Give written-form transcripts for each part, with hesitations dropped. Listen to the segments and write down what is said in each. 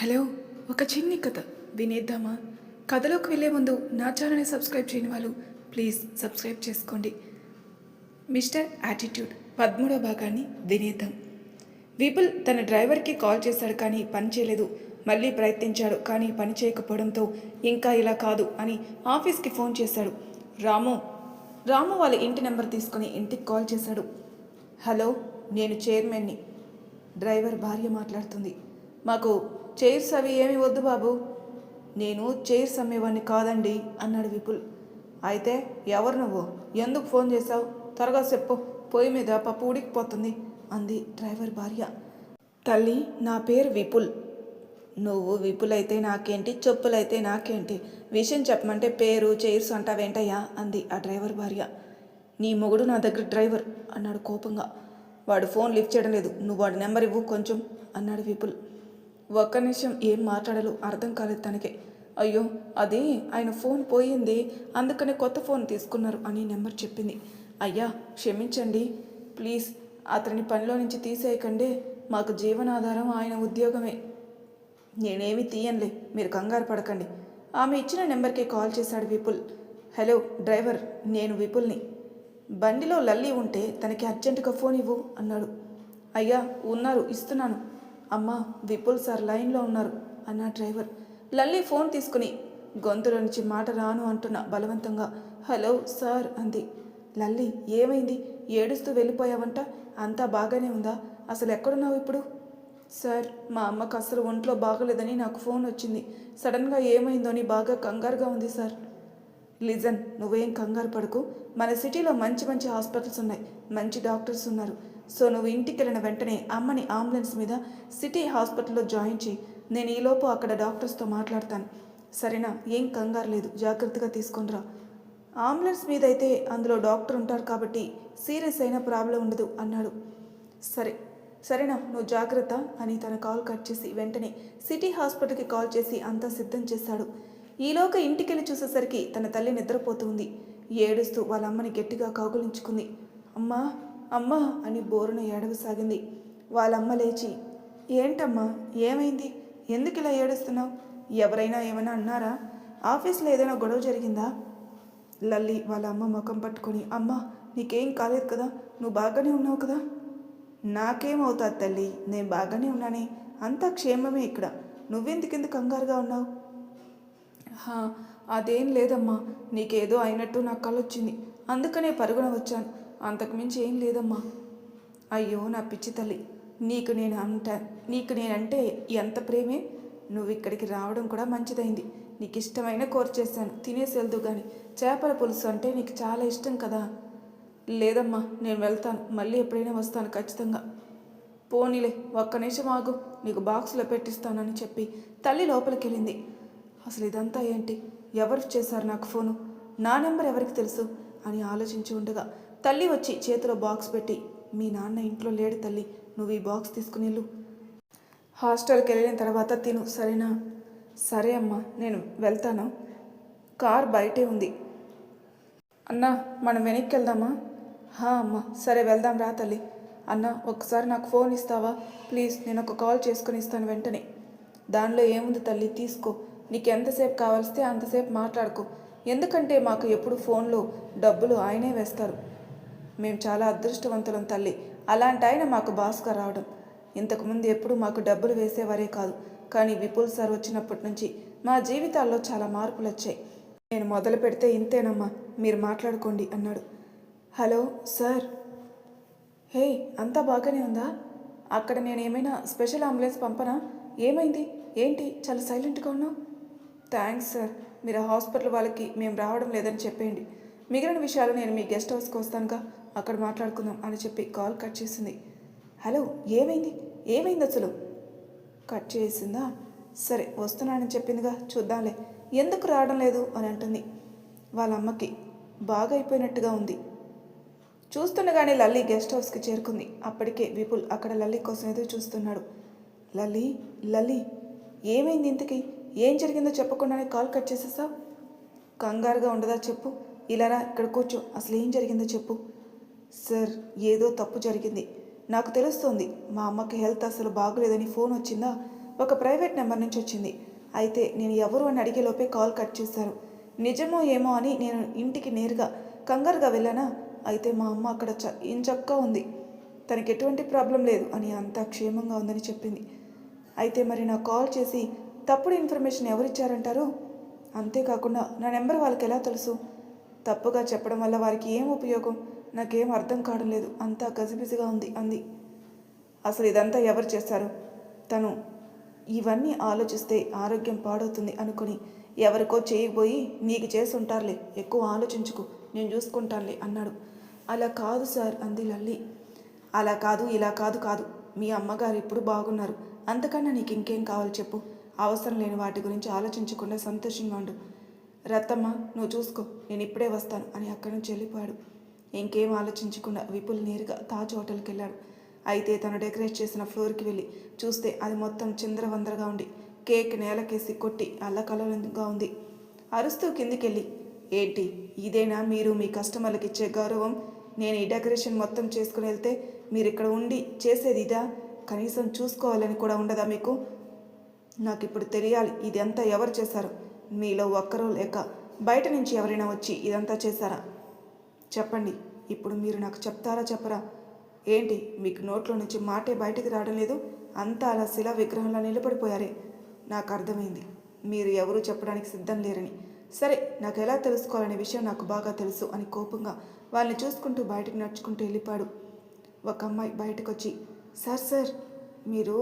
Hello, ఒక చిన్ని కథ వినేద్దామా? కథలోకి వెళ్ళే ముందు నా ఛానల్ని సబ్స్క్రైబ్ చేయని వాళ్ళు ప్లీజ్ సబ్స్క్రైబ్ చేసుకోండి. మిస్టర్ యాటిట్యూడ్ 13వ భాగాన్ని వినేద్దాం. విపుల్ తన డ్రైవర్కి కాల్ చేశాడు కానీ పని చేయలేదు. మళ్ళీ ప్రయత్నించాడు కానీ పని చేయకపోవడంతో ఇంకా ఇలా కాదు అని ఆఫీస్కి ఫోన్ చేశాడు. రాము వాళ్ళ ఇంటి నెంబర్ తీసుకుని ఇంటికి కాల్ చేశాడు. హలో, నేను చైర్మన్ని. డ్రైవర్ భార్య మాట్లాడుతుంది. మాకు చైర్స్ అవి ఏమి వద్దు బాబు. నేను చైర్స్ అమ్మేవాడిని కాదండి అన్నాడు విపుల్. అయితే ఎవరు నువ్వు? ఎందుకు ఫోన్ చేశావు? త్వరగా చెప్పు, పొయ్యి మీద పప్పు ఉడికిపోతుంది అంది డ్రైవర్ భార్య. తల్లి, నా పేరు విపుల్. నువ్వు విపుల్ అయితే నాకేంటి, చెప్పులైతే నాకేంటి? విషయం చెప్పమంటే పేరు చైర్స్ అంటావేంటయ్యా అంది ఆ డ్రైవర్ భార్య. నీ మొగుడు నా దగ్గర డ్రైవర్ అన్నాడు కోపంగా. వాడు ఫోన్ లిఫ్ట్ చేయడం లేదు, నువ్వు వాడి నెంబర్ ఇవ్వు కొంచెం అన్నాడు విపుల్. ఒక్క నిమిషం ఏం మాట్లాడాలో అర్థం కాలేదు తనకి. అయ్యో, అది ఆయన ఫోన్ పోయింది, అందుకనే కొత్త ఫోన్ తీసుకున్నారు అని నెంబర్ చెప్పింది. అయ్యా క్షమించండి, ప్లీజ్ అతని పనిలో నుంచి తీసేయకండి, మాకు జీవనాధారం ఆయన ఉద్యోగమే. నేనేమి తీయనులే, మీరు కంగారు పడకండి. ఆమె ఇచ్చిన నెంబర్కి కాల్ చేశాడు విపుల్. హలో డ్రైవర్, నేను విపుల్ని. బండిలో లల్లి ఉంటే తనకి అర్జెంటుగా ఫోన్ ఇవ్వు అన్నాడు. అయ్యా ఉన్నారు, ఇస్తున్నాను. అమ్మా, విపుల్ సార్ లైన్లో ఉన్నారు అన్న డ్రైవర్. లల్లి ఫోన్ తీసుకుని గొంతులో నుంచి మాట రాను అంటున్న బలవంతంగా హలో సార్ అంది. లల్లి, ఏమైంది? ఏడుస్తూ వెళ్ళిపోయావంట? అంతా బాగానే ఉందా? అసలు ఎక్కడున్నావు ఇప్పుడు? సార్, మా అమ్మకు అసలు ఒంట్లో బాగలేదని నాకు ఫోన్ వచ్చింది. సడన్గా ఏమైందో అని బాగా కంగారుగా ఉంది సార్. లిజన్, నువ్వేం కంగారు పడకు. మన సిటీలో మంచి మంచి హాస్పిటల్స్ ఉన్నాయి, మంచి డాక్టర్స్ ఉన్నారు. సో నువ్వు ఇంటికి వెళ్ళిన వెంటనే అమ్మని అంబులెన్స్ మీద సిటీ హాస్పిటల్లో జాయిన్ చేయి. నేను ఈలోపు అక్కడ డాక్టర్స్తో మాట్లాడతాను, సరేనా? ఏం కంగారు లేదు, జాగ్రత్తగా తీసుకొనిరా. అంబులెన్స్ మీద అయితే అందులో డాక్టర్ ఉంటారు కాబట్టి సీరియస్ అయిన ప్రాబ్లం ఉండదు అన్నాడు. సరేనా, నువ్వు జాగ్రత్త అని తన కాల్ కట్ చేసి వెంటనే సిటీ హాస్పిటల్కి కాల్ చేసి అంతా సిద్ధం చేశాడు. ఈలోగా ఇంటికెళ్ళి చూసేసరికి తన తల్లి నిద్రపోతుంది. ఏడుస్తూ వాళ్ళ అమ్మని గట్టిగా కౌగులించుకుంది. అమ్మా అమ్మా అని బోరున ఏడవసాగింది. వాళ్ళమ్మ లేచి, ఏంటమ్మా, ఏమైంది? ఎందుకు ఇలా ఏడుస్తున్నావు? ఎవరైనా ఏమైనా అన్నారా? ఆఫీస్లో ఏదైనా గొడవ జరిగిందా? లల్లి వాళ్ళ అమ్మ ముఖం పట్టుకొని, అమ్మా నీకేం కాలేదు కదా, నువ్వు బాగానే ఉన్నావు కదా? నాకేమవుతుంది తల్లి, నేను బాగానే ఉన్నానే, అంతా క్షేమమే ఇక్కడ. నువ్వెందుకెందు కంగారుగా ఉన్నావు? అదేం లేదమ్మా, నీకేదో అయినట్టు నాకు కలొచ్చింది, అందుకనే పరుగున వచ్చాను, అంతకుమించి ఏం లేదమ్మా. అయ్యో నా పిచ్చి తల్లి, నీకు నేనంటే ఎంత ప్రేమే. నువ్వు ఇక్కడికి రావడం కూడా మంచిదైంది. నీకు ఇష్టమైన కూర చేశాను, తినేసి వెళ్దు కానీ. చేపల పులుసు అంటే నీకు చాలా ఇష్టం కదా. లేదమ్మా, నేను వెళ్తాను, మళ్ళీ ఎప్పుడైనా వస్తాను ఖచ్చితంగా. పోనీలే, ఒక్క నిమిషం ఆగు, నీకు బాక్స్లో పెట్టిస్తానని చెప్పి తల్లి లోపలికి వెళ్ళింది. అసలు ఇదంతా ఏంటి? ఎవరు చేశారు నాకు ఫోను? నా నెంబర్ ఎవరికి తెలుసు అని ఆలోచించి ఉండగా తల్లి వచ్చి చేతిలో బాక్స్ పెట్టి, మీ నాన్న ఇంట్లో లేడు తల్లి, నువ్వు ఈ బాక్స్ తీసుకుని వెళ్ళు. హాస్టల్కి వెళ్ళిన తర్వాత తిను, సరేనా? సరే అమ్మా, నేను వెళ్తాను. కార్ బయటే ఉంది. అన్నా, మనం వెనక్కి వెళ్దామా? అమ్మా, సరే వెళ్దాం రా తల్లి. అన్న, ఒకసారి నాకు ఫోన్ ఇస్తావా ప్లీజ్? నేను ఒక కాల్ చేసుకుని ఇస్తాను వెంటనే. దానిలో ఏముంది తల్లి, తీసుకో. నీకు ఎంతసేపు కావాల్స్తే అంతసేపు మాట్లాడుకో. ఎందుకంటే మాకు ఎప్పుడు ఫోన్లో డబ్బులు ఆయనే వేస్తారు. మేము చాలా అదృష్టవంతులం తల్లి, అలాంటి ఆయన మాకు బాస్గా రావడం. ఇంతకుముందు ఎప్పుడు మాకు డబ్బులు వేసేవారే కాదు, కానీ విపుల్ సార్ వచ్చినప్పటి నుంచి మా జీవితాల్లో చాలా మార్పులు వచ్చాయి. నేను మొదలు పెడితే ఇంతేనమ్మా, మీరు మాట్లాడుకోండి అన్నాడు. Hello sir. హే, అంతా బాగానే ఉందా? అక్కడ నేను ఏమైనా స్పెషల్ అంబులెన్స్ పంపనా? ఏమైంది? ఏంటి చాలా సైలెంట్గా ఉన్నావు? థ్యాంక్స్ సార్, మీరు హాస్పిటల్ వాళ్ళకి మేము రావడం లేదని చెప్పేయండి. మిగిలిన విషయాలు నేను మీ గెస్ట్ హౌస్కి వస్తానుగా, అక్కడ మాట్లాడుకుందాం అని చెప్పి కాల్ కట్ చేసింది. హలో, ఏమైంది అసలు? కట్ చేసిందా? సరే వస్తున్నానని చెప్పిందిగా, చూద్దాంలే. ఎందుకు రావడం లేదు అని అంటుంది. వాళ్ళ అమ్మకి బాగా అయిపోయినట్టుగా ఉంది. చూస్తుండగానే లల్లి గెస్ట్ హౌస్కి చేరుకుంది. అప్పటికే విపుల్ అక్కడ లల్లి కోసం ఎదురు చూస్తున్నాడు. లల్లి ఏమైంది ఇంతకీ? ఏం జరిగిందో చెప్పకుండానే కాల్ కట్ చేసేసావు? కంగారుగా ఉండదా చెప్పు. ఇలా రా, ఇక్కడ కూర్చో, అసలు ఏం జరిగిందో చెప్పు. సార్, ఏదో తప్పు జరిగింది, నాకు తెలుస్తోంది. మా అమ్మకి హెల్త్ అసలు బాగోలేదని ఫోన్ వచ్చిందా, ఒక ప్రైవేట్ నెంబర్ నుంచి వచ్చింది. అయితే నేను ఎవరు అని అడిగేలోపే కాల్ కట్ చేశారు. నిజమో ఏమో అని నేను ఇంటికి నేరుగా కంగారుగా వెళ్ళానా. అయితే మా అమ్మ అక్కడ ఇంచక్కా ఉంది, తనకి ఎటువంటి ప్రాబ్లం లేదు అని, అంతా క్షేమంగా ఉందని చెప్పింది. అయితే మరి నాకు కాల్ చేసి తప్పుడు ఇన్ఫర్మేషన్ ఎవరిచ్చారంటారు? అంతేకాకుండా నా నెంబర్ వాళ్ళకి ఎలా తెలుసు? తప్పుగా చెప్పడం వల్ల వారికి ఏం ఉపయోగం? నాకేం అర్థం కావడం లేదు, అంతా గజిబిజిగా ఉంది అంది. అసలు ఇదంతా ఎవరు చేశారు? తను ఇవన్నీ ఆలోచిస్తే ఆరోగ్యం పాడవుతుంది అనుకుని ఎవరికో చేయబోయి నీకు చేసి ఉంటారులే, ఎక్కువ ఆలోచించుకు, నేను చూసుకుంటానులే అన్నాడు. అలా కాదు సార్ అంది లల్లి. అలా కాదు ఇలా కాదు కాదు, మీ అమ్మగారు ఇప్పుడు బాగున్నారు, అంతకన్నా నీకు ఇంకేం కావాలి చెప్పు. అవసరం లేని వాటి గురించి ఆలోచించకుండా సంతోషంగా ఉండు. రత్తమ్మ నువ్వు చూసుకో, నేను ఇప్పుడే వస్తాను అని అక్కడి నుంచి వెళ్ళిపోయాడు. ఇంకేం ఆలోచించకుండా విపుల్ నేరుగా తాజ్ హోటల్కి వెళ్ళాడు. అయితే తను డెకరేట్ చేసిన ఫ్లోర్కి వెళ్ళి చూస్తే అది మొత్తం చిందరవందరగా ఉండి కేక్ నేలకేసి కొట్టి అల్లకల్లోలంగా ఉంది. అరుస్తూ కిందికెళ్ళి, ఏంటి ఇదేనా మీరు మీ కస్టమర్లకు ఇచ్చే గౌరవం? నేను ఈ డెకరేషన్ మొత్తం చేసుకుని వెళ్తే మీరు ఇక్కడ ఉండి చేసేది ఇదా? కనీసం చూసుకోవాలని కూడా ఉండదా మీకు? నాకు ఇప్పుడు తెలియాలి ఇదంతా ఎవరు చేశారు. మీలో ఒక్కరూ లేక బయట నుంచి ఎవరైనా వచ్చి ఇదంతా చేశారా? చెప్పండి, ఇప్పుడు మీరు నాకు చెప్తారా చెప్పరా? ఏంటి మీకు నోట్లో నుంచి మాటే బయటికి రావడం లేదు? అంతా అలా శిలా విగ్రహంలో నిలబడిపోయారే. నాకు అర్థమైంది, మీరు ఎవరూ చెప్పడానికి సిద్ధం లేరని. సరే, నాకు ఎలా తెలుసుకోవాలనే విషయం నాకు బాగా తెలుసు అని కోపంగా వాళ్ళని చూసుకుంటూ బయటకు నడుచుకుంటూ వెళ్ళిపోయాడు. ఒక అమ్మాయి బయటకు వచ్చి, సార్ మీరు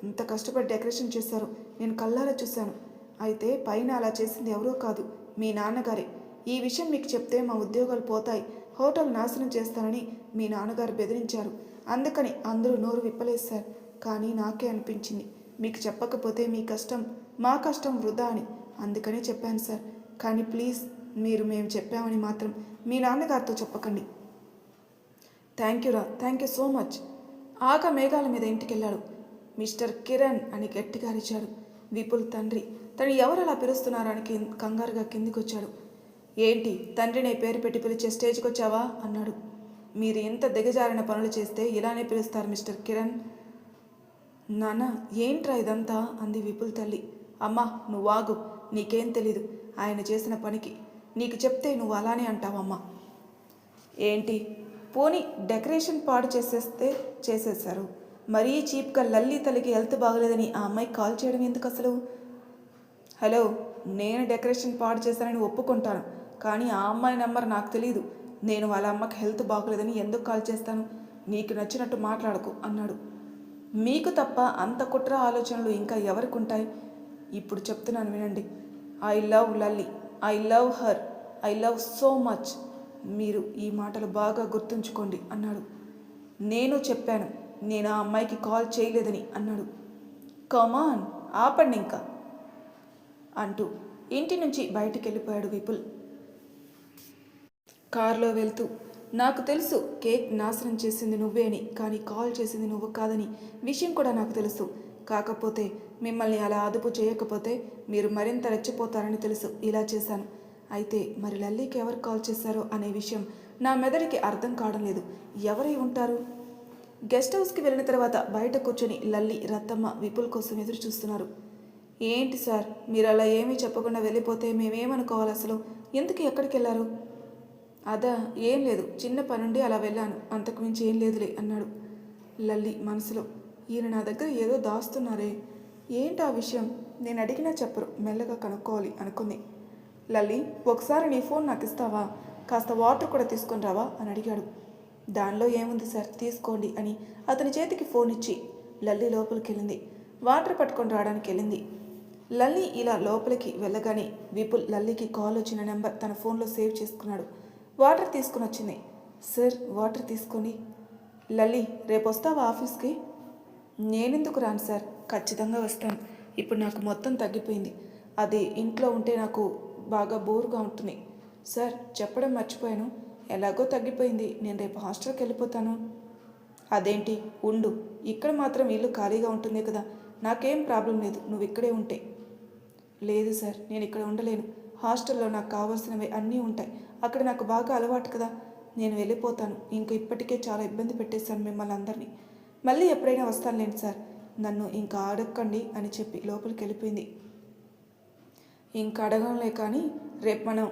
అంత కష్టపడి డెకరేషన్ చేశారు, నేను కళ్ళారా చూశాను. అయితే పైన అలా చేసింది ఎవరో కాదు, మీ నాన్నగారే. ఈ విషయం మీకు చెప్తే మా ఉద్యోగాలు పోతాయి, హోటల్ నాశనం చేస్తానని మీ నాన్నగారు బెదిరించారు. అందుకని అందరూ నోరు విప్పలేశారు. కానీ నాకే అనిపించింది మీకు చెప్పకపోతే మీ కష్టం మా కష్టం వృధా అని. అందుకనే చెప్పాను సార్. కానీ ప్లీజ్ మీరు మేము చెప్పామని మాత్రం మీ నాన్నగారితో చెప్పకండి. Thank you so much. ఆక మేఘాల మీద ఇంటికెళ్ళాడు. మిస్టర్ కిరణ్ అని గట్టిగా అరిచాడు విపుల్ తండ్రి. తను ఎవరు అలా పిలుస్తున్నారని కంగారుగా కిందికొచ్చాడు. ఏంటి తండ్రిని పేరు పెట్టి పిలిచే స్టేజ్కి వచ్చావా అన్నాడు. మీరు ఎంత దిగజారిన పనులు చేస్తే ఇలానే పిలుస్తారు మిస్టర్ కిరణ్. నాన్న ఏంట్రా ఇదంతా అంది విపుల్ తల్లి. అమ్మా నువ్వు ఆగు, నీకేం తెలీదు ఆయన చేసిన పనికి. నీకు చెప్తే నువ్వు అలానే అంటావమ్మా. ఏంటి పోనీ డెకరేషన్ పాడు చేసేశారు, మరీ చీప్గా లల్లి తల్లికి హెల్త్ బాగలేదని ఆ అమ్మాయికి కాల్ చేయడం ఎందుకు అసలు? హలో, నేను డెకరేషన్ పాడు చేశానని ఒప్పుకుంటాను, కానీ ఆ అమ్మాయి నెంబర్ నాకు తెలియదు. నేను వాళ్ళ అమ్మకి హెల్త్ బాగలేదని ఎందుకు కాల్ చేస్తాను? నీకు నచ్చినట్టు మాట్లాడకు అన్నాడు. మీకు తప్ప అంత కుట్ర ఆలోచనలు ఇంకా ఎవరికి ఉంటాయి? ఇప్పుడు చెప్తున్నాను వినండి. I love Lalli, I love her, I love so much. మీరు ఈ మాటలు బాగా గుర్తుంచుకోండి అన్నాడు. నేను చెప్పాను, నేను ఆ అమ్మాయికి కాల్ చేయలేదని అన్నాడు. కమాన్ ఆపండి ఇంకా అంటూ ఇంటి నుంచి బయటికి వెళ్ళిపోయాడు విపుల్. కారులో వెళ్తూ, నాకు తెలుసు కేక్ నాశనం చేసింది నువ్వే అని, కానీ కాల్ చేసింది నువ్వు కాదని విషయం కూడా నాకు తెలుసు. కాకపోతే మిమ్మల్ని అలా అదుపు చేయకపోతే మీరు మరింత రెచ్చిపోతారని తెలుసు ఇలా చేశాను. అయితే మరి లల్లీకి ఎవరు కాల్ చేశారో అనే విషయం నా మెదడికి అర్థం కావడం లేదు. ఎవరై ఉంటారు? గెస్ట్ హౌస్కి వెళ్ళిన తర్వాత బయట కూర్చొని లల్లి, రత్తమ్మ విపుల్ కోసం ఎదురు చూస్తున్నారు. ఏంటి సార్ మీరు అలా ఏమీ చెప్పకుండా వెళ్ళిపోతే మేమేమనుకోవాలి అసలు? ఎందుకు ఎక్కడికి వెళ్ళారు? అదా ఏం లేదు, చిన్న పనుండి అలా వెళ్ళాను, అంతకు మించి ఏం లేదులే అన్నాడు. లల్లి మనసులో, ఈయన నా దగ్గర ఏదో దాస్తున్నారే, ఏంటి ఆ విషయం? నేను అడిగినా చెప్పరు, మెల్లగా కనుక్కోవాలి అనుకుంది. లల్లి ఒకసారి నీ ఫోన్ నాకు ఇస్తావా? కాస్త వాటర్ కూడా తీసుకొని రావా అని అడిగాడు. దానిలో ఏముంది సార్, తీసుకోండి అని అతని చేతికి ఫోన్ ఇచ్చి లల్లి లోపలికి వెళ్ళింది. వాటర్ పట్టుకొని రావడానికి వెళ్ళింది. లల్లి ఇలా లోపలికి వెళ్ళగానే విపుల్ లల్లికి కాల్ వచ్చిన నెంబర్ తన ఫోన్లో సేవ్ చేసుకున్నాడు. వాటర్ తీసుకుని వచ్చింది. సార్ వాటర్ తీసుకోండి. లల్లి రేపు వస్తావా ఆఫీస్కి? నేనెందుకు రాను సార్, ఖచ్చితంగా వస్తాను. ఇప్పుడు నాకు మొత్తం తగ్గిపోయింది, అది ఇంట్లో ఉంటే నాకు బాగా బోరుగా ఉంటుంది. సార్ చెప్పడం మర్చిపోయాను, ఎలాగో తగ్గిపోయింది, నేను రేపు హాస్టల్కి వెళ్ళిపోతాను. అదేంటి ఉండు, ఇక్కడ మాత్రం ఇల్లు ఖాళీగా ఉంటుంది కదా, నాకేం ప్రాబ్లం లేదు నువ్వు ఇక్కడే ఉంటే. లేదు సార్ నేను ఇక్కడ ఉండలేను, హాస్టల్లో నాకు కావాల్సినవి అన్నీ ఉంటాయి, అక్కడ నాకు బాగా అలవాటు కదా, నేను వెళ్ళిపోతాను. ఇంక ఇప్పటికే చాలా ఇబ్బంది పెట్టేశాను మిమ్మల్ని అందరినీ, మళ్ళీ ఎప్పుడైనా వస్తానులేండి సార్. నన్ను ఇంకా అడగండి అని చెప్పి లోపలికి వెళ్ళిపోయింది. ఇంకా అడగంలే కానీ రేపు మనం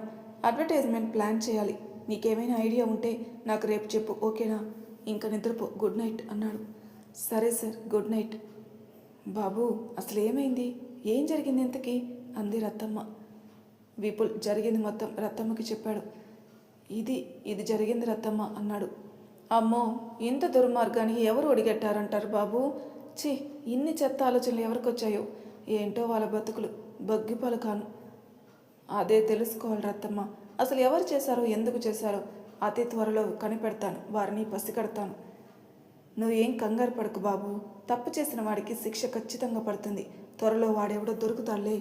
అడ్వర్టైజ్మెంట్ ప్లాన్ చేయాలి. నీకేమైనా ఐడియా ఉంటే నాకు రేపు చెప్పు, ఓకేనా? ఇంకా నిద్రపో, గుడ్ నైట్ అన్నాడు. సరే సార్, గుడ్ నైట్. బాబు అసలు ఏమైంది, ఏం జరిగింది ఇంతకీ అంది రత్తమ్మ. విపుల్ జరిగింది మొత్తం రత్తమ్మకి చెప్పాడు. ఇది జరిగింది రత్తమ్మ అన్నాడు. అమ్మో, ఇంత దుర్మార్గానికి ఎవరు ఒడిగట్టారంటారు బాబు? ఛీ, ఇన్ని చెత్త ఆలోచనలు ఎవరికి వచ్చాయో ఏంటో వాళ్ళ బతుకులు బగ్గిపాలు కాను. అదే తెలుసుకోవాలి రత్తమ్మ. అసలు ఎవరు చేశారో, ఎందుకు చేశారో అతి త్వరలో కనిపెడతాను, వారిని పసిగడతాను. నువ్వేం కంగారు పడకు బాబు, తప్పు చేసిన వాడికి శిక్ష ఖచ్చితంగా పడుతుంది. త్వరలో వాడెవడో దొరుకుతాడులే.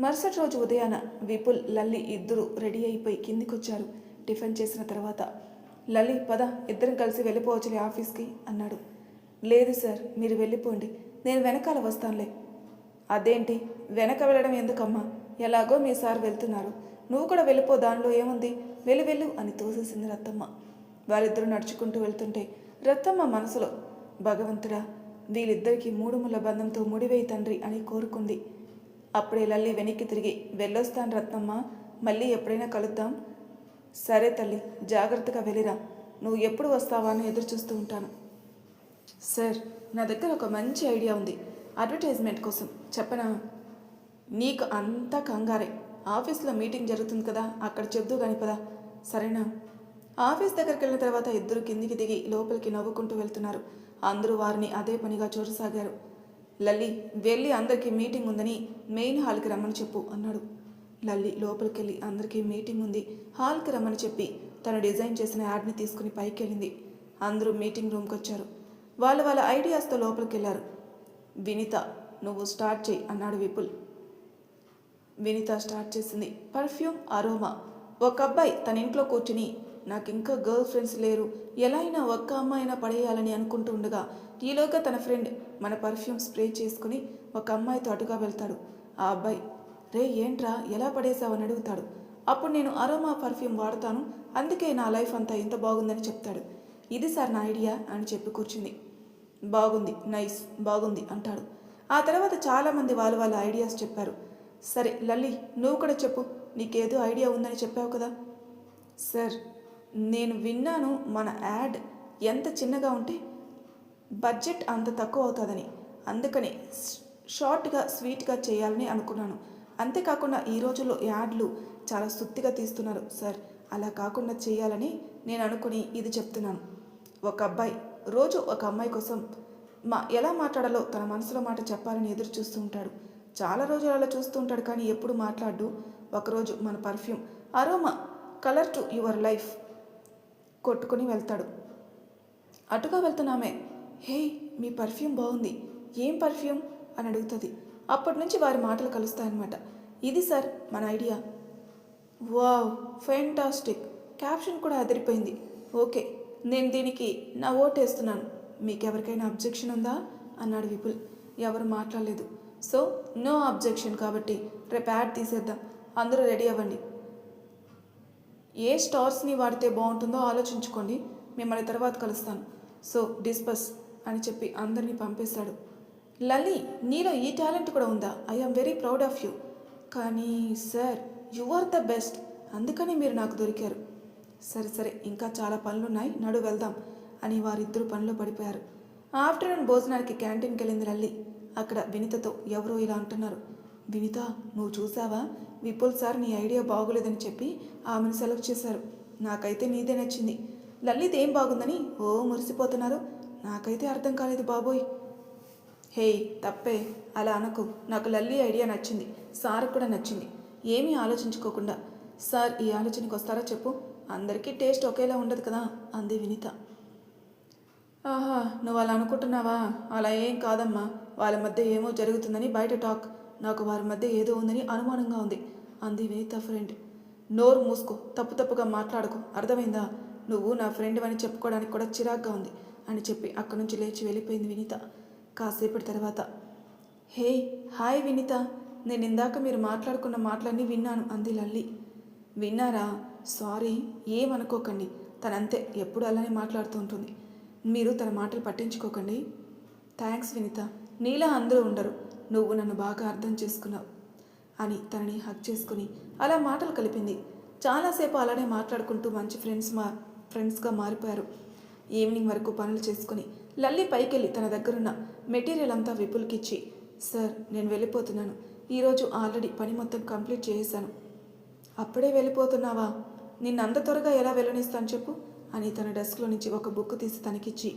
మరుసటి రోజు ఉదయాన విపుల్, లల్లి ఇద్దరు రెడీ అయిపోయి కిందికొచ్చారు. టిఫిన్ చేసిన తర్వాత లల్లి, పద ఇద్దరం కలిసి వెళ్ళిపోవచ్చులే ఆఫీస్కి అన్నాడు. లేదు సార్, మీరు వెళ్ళిపోండి, నేను వెనకాల వస్తానులే. అదేంటి వెనక వెళ్ళడం ఎందుకమ్మా? ఎలాగో మీ సార్ వెళ్తున్నారు, నువ్వు కూడా వెళ్ళిపో, దానిలో ఏముంది, వెళ్ళు అని తోసేసింది రత్తమ్మ. వారిద్దరూ నడుచుకుంటూ వెళ్తుంటే రత్తమ్మ మనసులో, భగవంతుడా, వీళ్ళిద్దరికీ మూడు ముళ్ళ బంధంతో ముడివేయి తండ్రి అని కోరుకుంది. అప్పుడే లల్లి వెనక్కి తిరిగి, వెళ్ళొస్తాను రత్నమ్మ, మళ్ళీ ఎప్పుడైనా కలుద్దాం. సరే తల్లి, జాగ్రత్తగా వెళ్ళిరా, నువ్వు ఎప్పుడు వస్తావా అని ఎదురు చూస్తూ ఉంటాను. సార్, నా దగ్గర ఒక మంచి ఐడియా ఉంది అడ్వర్టైజ్మెంట్ కోసం, చెప్పనా? నీకు అంతా కంగారే, ఆఫీస్లో మీటింగ్ జరుగుతుంది కదా, అక్కడ చెప్దు కాని పదా, సరేనా? ఆఫీస్ దగ్గరికి వెళ్ళిన తర్వాత ఇద్దరు కిందికి దిగి లోపలికి నవ్వుకుంటూ వెళ్తున్నారు. అందరూ వారిని అదే పనిగా చూడసాగారు. లల్లి, వెళ్ళి అందరికీ మీటింగ్ ఉందని మెయిన్ హాల్కి రమ్మని చెప్పు అన్నాడు. లల్లి లోపలికి వెళ్ళి అందరికీ మీటింగ్ ఉంది, హాల్కి రమ్మని చెప్పి తను డిజైన్ చేసిన యాడ్ని తీసుకుని పైకి వెళ్ళింది. అందరూ మీటింగ్ రూమ్కి వచ్చారు. వాళ్ళ ఐడియాస్తో లోపలికి వెళ్ళారు. వినిత, నువ్వు స్టార్ట్ చేయి అన్నాడు విపుల్. వినిత స్టార్ట్ చేసింది. Perfume aroma. ఒక అబ్బాయి తన ఇంట్లో కూర్చుని, నాకు ఇంకా గర్ల్ ఫ్రెండ్స్ లేరు, ఎలా అయినా ఒక్క అమ్మాయినా పడేయాలని అనుకుంటూ ఉండగా ఈలోగా తన ఫ్రెండ్ మన పర్ఫ్యూమ్ స్ప్రే చేసుకుని ఒక అమ్మాయితో అటుగా వెళ్తాడు. ఆ అబ్బాయి, రే ఏంట్రా ఎలా పడేసావని అడుగుతాడు. అప్పుడు నేను అరోమా పర్ఫ్యూమ్ వాడతాను, అందుకే నా లైఫ్ అంతా ఇంత బాగుందని చెప్తాడు. ఇది సార్ నా ఐడియా అని చెప్పి కూర్చుంది. బాగుంది, నైస్, బాగుంది అంటాడు. ఆ తర్వాత చాలామంది వాళ్ళ ఐడియాస్ చెప్పారు. సరే లల్లి, నువ్వు కూడా చెప్పు, నీకేదో ఐడియా ఉందని చెప్పావు కదా. సార్, నేను విన్నాను మన యాడ్ ఎంత చిన్నగా ఉంటే బడ్జెట్ అంత తక్కువ అవుతుందని, అందుకని షార్ట్గా స్వీట్గా చేయాలని అనుకున్నాను. అంతేకాకుండా ఈ రోజుల్లో యాడ్లు చాలా సుత్తిగా తీస్తున్నారు సార్, అలా కాకుండా చేయాలని నేను అనుకుని ఇది చెప్తున్నాను. ఒక అబ్బాయి రోజు ఒక అమ్మాయి కోసం ఎలా మాట్లాడాలో తన మనసులో మాట చెప్పాలని ఎదురు చూస్తూ ఉంటాడు. చాలా రోజులు అలా చూస్తూ ఉంటాడు, కానీ ఎప్పుడు మాట్లాడు. ఒకరోజు మన perfume aroma colour to your life కొట్టుకుని వెళ్తాడు. అటుగా వెళ్తున్నామే, హే మీ పర్ఫ్యూమ్ బాగుంది, ఏం పర్ఫ్యూమ్ అని అడుగుతుంది. అప్పటి నుంచి వారి మాటలు కలుస్తాయన్నమాట. ఇది సార్ మన ఐడియా. వావ్, ఫెంటాస్టిక్, క్యాప్షన్ కూడా అదిరిపోయింది. ఓకే, నేను దీనికి నా ఓటేస్తున్నాను, మీకెవరికైనా అబ్జెక్షన్ ఉందా అన్నాడు విపుల్. ఎవరు మాట్లాడలేదు. సో నో అబ్జెక్షన్, కాబట్టి రేపు యాడ్ తీసేద్దాం, అందరూ రెడీ అవ్వండి. ఏ స్టార్స్ని వాడితే బాగుంటుందో ఆలోచించుకోండి, మిమ్మల్ని తర్వాత కలుస్తాను. సో డిస్పస్ అని చెప్పి అందరినీ పంపేశాడు. లలి, నీలో ఈ టాలెంట్ కూడా ఉందా? I am very proud of you. కానీ sir, you are the best, అందుకని మీరు నాకు దొరికారు. సరే, ఇంకా చాలా పనులున్నాయి, నడు వెళ్దాం అని వారిద్దరూ పనిలో పడిపోయారు. ఆఫ్టర్నూన్ భోజనానికి క్యాంటీన్కి వెళ్ళింది లల్లి. అక్కడ వినితతో ఎవరో ఇలా అంటున్నారు. వినిత, నువ్వు చూసావా, విపుల్ సార్ నీ ఐడియా బాగోలేదని చెప్పి ఆమెను సెలెక్ట్ చేశారు. నాకైతే నీదే నచ్చింది. లల్లిది ఏం బాగుందని ఓ మురిసిపోతున్నారు. నాకైతే అర్థం కాలేదు బాబోయ్. హేయ్, తప్పే, అలా అనకు. నాకు లల్లి ఐడియా నచ్చింది, సార్ కూడా నచ్చింది. ఏమీ ఆలోచించుకోకుండా, సార్ ఈ ఆలోచనకి వస్తారా చెప్పు, అందరికీ టేస్ట్ ఒకేలా ఉండదు కదా అంది వినిత. ఆహా, నువ్వు అలా అనుకుంటున్నావా? అలా ఏం కాదమ్మా, వాళ్ళ మధ్య ఏమో జరుగుతుందని బయట టాక్, నాకు వారి మధ్య ఏదో ఉందని అనుమానంగా ఉంది అంది వినిత ఫ్రెండ్. నోరు మూసుకో, తప్పుగా మాట్లాడుకో, అర్థమైందా? నువ్వు నా ఫ్రెండ్ అని చెప్పుకోవడానికి కూడా చిరాగ్గా ఉంది అని చెప్పి అక్కడి నుంచి లేచి వెళ్ళిపోయింది వినిత. కాసేపటి తర్వాత, హే హాయ్ వినిత, నేను ఇందాక మీరు మాట్లాడుకున్న మాటలన్నీ విన్నాను అంది లల్లి. విన్నారా? సారీ, ఏమనుకోకండి, తనంతే, ఎప్పుడు అలానే మాట్లాడుతూ ఉంటుంది, మీరు తన మాటలు పట్టించుకోకండి. థ్యాంక్స్ వినీత, నీలా అందరూ ఉండరు, నువ్వు నన్ను బాగా అర్థం చేసుకున్నావు అని తనని హక్ చేసుకుని అలా మాటలు కలిపింది. చాలాసేపు అలానే మాట్లాడుకుంటూ మంచి ఫ్రెండ్స్గా మారిపోయారు. ఈవినింగ్ వరకు పనులు చేసుకుని లల్లి పైకెళ్ళి తన దగ్గరున్న మెటీరియల్ అంతా విపుల్కి ఇచ్చి, సార్ నేను వెళ్ళిపోతున్నాను, ఈరోజు ఆల్రెడీ పని మొత్తం కంప్లీట్ చేసేసాను. అప్పుడే వెళ్ళిపోతున్నావా? నిన్నంత త్వరగా ఎలా వెళ్ళనిస్తాను చెప్పు అని తన డెస్క్లో నుంచి ఒక బుక్ తీసి తనకిచ్చి,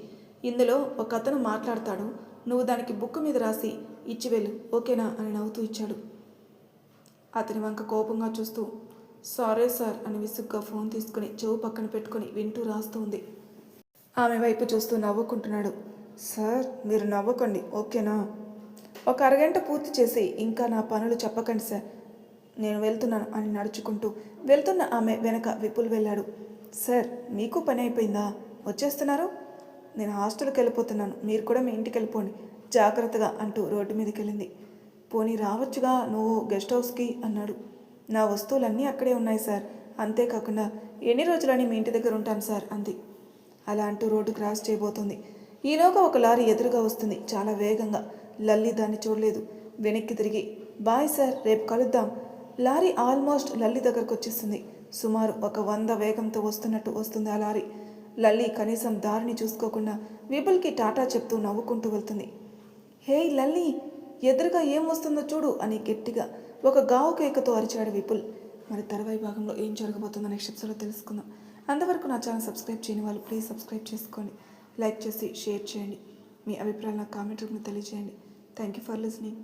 ఇందులో ఒక అతను మాట్లాడతాడు, నువ్వు దానికి బుక్ మీద రాసి ఇచ్చి వెళ్ళు, ఓకేనా అని నవ్వుతూ ఇచ్చాడు. అతని వంక కోపంగా చూస్తూ సారీ సార్ అని విసుగ్గా ఫోన్ తీసుకుని చెవు పక్కన పెట్టుకుని వింటూ రాస్తూ ఉంది. ఆమె వైపు చూస్తూ నవ్వుకుంటున్నాడు. సార్ మీరు నవ్వకండి ఓకేనా? ఒక అరగంట పూర్తి చేసి ఇంకా నా పనులు చెప్పకండి సార్, నేను వెళ్తున్నాను అని నడుచుకుంటూ వెళ్తున్న ఆమె వెనక విపుల్ వెళ్ళాడు. సార్ మీకు పని అయిపోయిందా, వచ్చేస్తున్నారు? నేను హాస్టల్కి వెళ్ళిపోతున్నాను, మీరు కూడా మీ ఇంటికి వెళ్ళిపోండి జాగ్రత్తగా అంటూ రోడ్డు మీదకి వెళ్ళింది. పోనీ రావచ్చుగా నువ్వు గెస్ట్ హౌస్కి అన్నాడు. నా వస్తువులన్నీ అక్కడే ఉన్నాయి సార్, అంతేకాకుండా ఎన్ని రోజులని మీ ఇంటి దగ్గర ఉంటాను సార్ అంది. అలా అంటూ రోడ్డు క్రాస్ చేయబోతుంది. ఈలోగా ఒక లారీ ఎదురుగా వస్తుంది చాలా వేగంగా. లల్లి దాన్ని చూడలేదు, వెనక్కి తిరిగి బాయ్ సార్ రేపు కలుద్దాం. లారీ ఆల్మోస్ట్ లల్లి దగ్గరకు వచ్చేస్తుంది. సుమారు ఒక 100 వేగంతో వస్తున్నట్టు వస్తుంది ఆ లారీ. లల్లి కనీసం దారిని చూసుకోకుండా విపుల్కి టాటా చెప్తూ నవ్వుకుంటూ వెళ్తుంది. హే లల్లి, ఎదురుగా ఏం వస్తుందో చూడు అని గట్టిగా ఒక గావు కేకతో అరిచాడు విపుల్. మరి తర్వాయి భాగంలో ఏం జరగబోతుందో నెక్స్ట్ ఎపిసోడ్లో తెలుసుకుందాం. అంతవరకు నా ఛానల్ సబ్స్క్రైబ్ చేయని వాళ్ళు ప్లీజ్ సబ్స్క్రైబ్ చేసుకోండి, లైక్ చేసి షేర్ చేయండి, మీ అభిప్రాయాలు నాకు కామెంట్ రూపంలో తెలియజేయండి. Thank you for listening.